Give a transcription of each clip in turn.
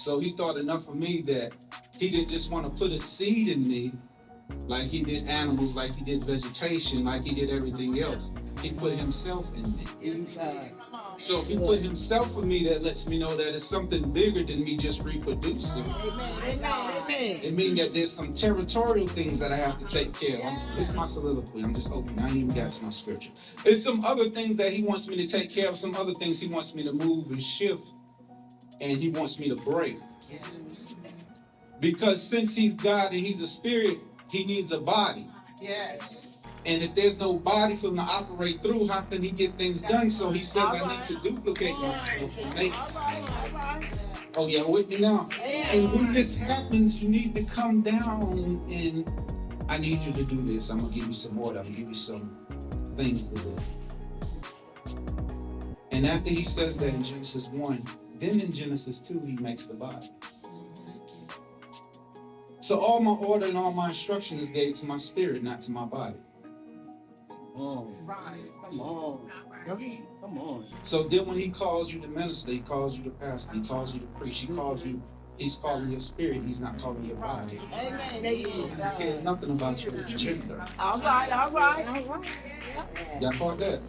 So he thought enough of me that he didn't just want to put a seed in me like he did animals, like he did vegetation, like he did everything else. He put himself in me. So if he put himself in me, that lets me know that it's something bigger than me just reproducing. It means that there's some territorial things that I have to take care of. This is my soliloquy. I'm just open. I ain't even got to my scripture. There's some other things that he wants me to take care of, some other things he wants me to move and shift, and he wants me to break. Because since he's God and he's a spirit, he needs a body. And if there's no body for him to operate through, how can he get things done? So he says, I need to duplicate myself and make. Oh, yeah, with me now. And when this happens, you need to come down and I need you to do this. I'm going to give you some order. I'm going to give you some things to do. And after he says that in Genesis 1, then in Genesis 2, he makes the body. So all my order and all my instruction is gave to my spirit, not to my body. Come on. So then when he calls you to minister, he calls you to pastor, he calls you to preach, he's calling your spirit, he's not calling your body. So he cares nothing about your gender. All right. Y'all caught that?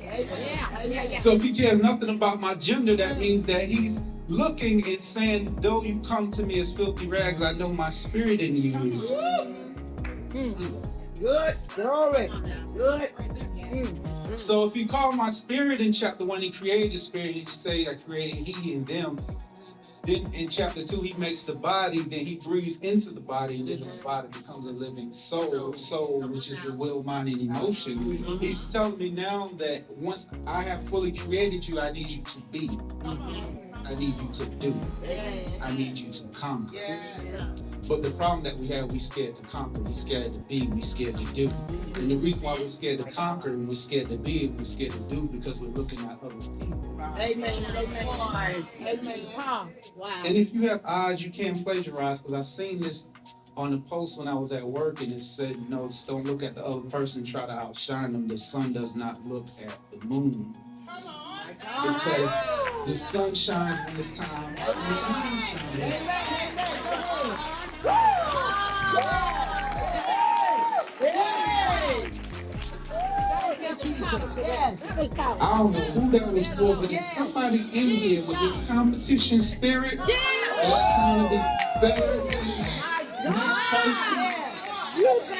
So if he cares nothing about my gender, that means that he's looking and saying, though you come to me as filthy rags, I know my spirit in you is. Good. Glory. Good. So if you call my spirit in chapter 1, he created the spirit, you say I created he and them. Then in chapter 2, he makes the body, then he breathes into the body, and then the body becomes a living soul, which is your will, mind, and emotion. He's telling me now that once I have fully created you, I need you to be. I need you to do. I need you to conquer. But the problem that we have, we're scared to conquer, we're scared to be, we're scared to do. And the reason why we're scared to conquer and we're scared to be and we're scared to do because we're looking at other people. Amen. Wow. And if you have eyes, you can't plagiarize, because I seen this on a post when I was at work, and it said, don't look at the other person, try to outshine them. The sun does not look at the moon. Because the sun shines when it's time, and the moon shines. I don't know who that was for, but there's somebody in here with this competition spirit that's trying to be better than the next person.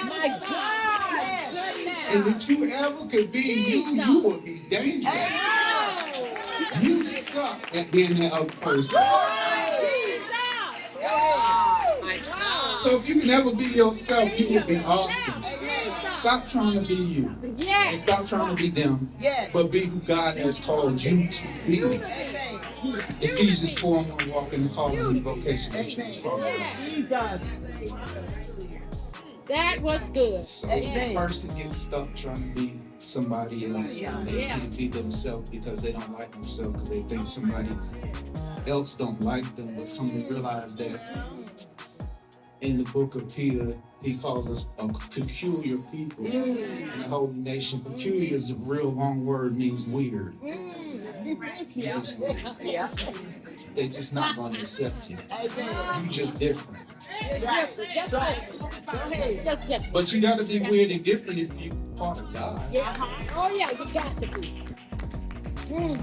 My God. And if you ever could be you would be dangerous. You suck at being that other person. So if you can ever be yourself, you would be awesome. Stop trying to be you. And stop trying to be them. But be who God has called you to be. Ephesians 4:1, walk in the calling and the vocation that you was called. That was good. So the person gets stuck trying to be somebody else, and they can't be themselves because they don't like themselves, because they think somebody else don't like them. But come to realize that in the book of Peter, he calls us a peculiar people in the holy nation. Peculiar is a real long word, means weird. They're just not going to accept you. You just different. But you got to be weird and different if you're part of God. Oh yeah, you got to be.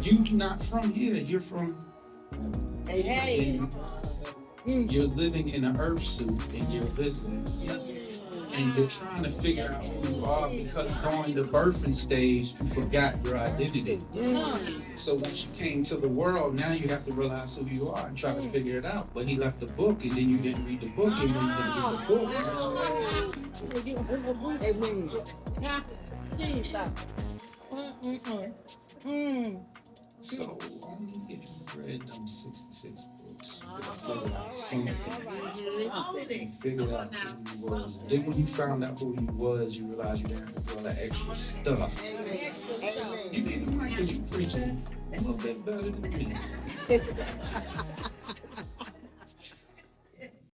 You're not from here. You're from. And you're living in an earth suit and you're visiting. And you're trying to figure out who you are, because during the birthing stage, you forgot your identity. So once you came to the world, now you have to realize who you are and try to figure it out. But he left the book, and then you didn't read the book, and when you didn't read the book, that's it. So only if you read them 66 books, you figured out something. You figured out who you was. Then when you found out who you was, you realized you didn't have to do all that extra stuff. You didn't like, because you preaching a little bit better than me.